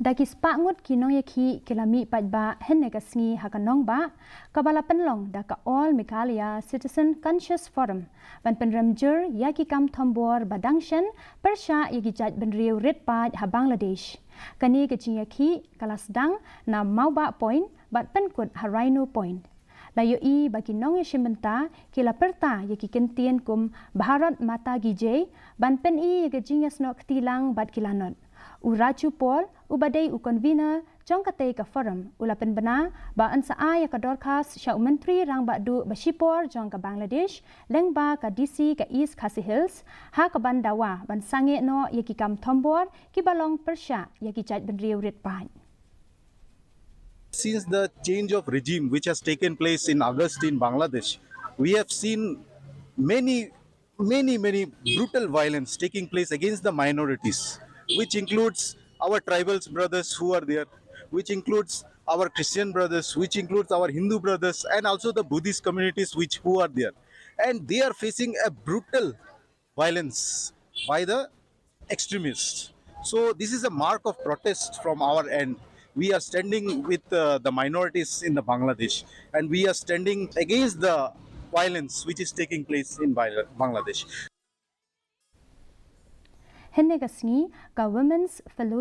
Daki spangut kinong Ïakhih kilami pajba henne kasngi hakanong ba kabala penlong daka all Meghalaya Citizen Conscious Forum ban Pynrem jur Ïakhih kam Thombor badangshan Pyrshah Jaitbynriew red paj ha Bangladesh kani ke Ïakhih kalasdang na mauba point bat penkut ha Rhino point layo I bagi nong shimenta kila perta Ïakhih kentien kum Bharat mata gijay ban pen I Jingshah no ktilang bat kilanot Uraju Paul ubadai convener jongkate ka forum ulapen bena ba ansaay ka dorkas sya menteri rang badu basipor jong ka Bangladesh lengba ka DC ka East KHASI Hills ha ka bandawa ban sange no Ïakhih kam Thombor ki balong Pyrshah Ïakhih Jaitbynriew rit pan. Since the change of regime which has taken place in August in Bangladesh, we have seen many brutal violence taking place against the minorities, which includes our tribal brothers who are there, which includes our Christian brothers, which includes our Hindu brothers, and also the Buddhist communities who are there. And they are facing a brutal violence by the extremists. So this is a mark of protest from our end. We are standing with the minorities in the Bangladesh, and we are standing against the violence which is taking place in Bangladesh. Henne kasngi ka Women's Fellowship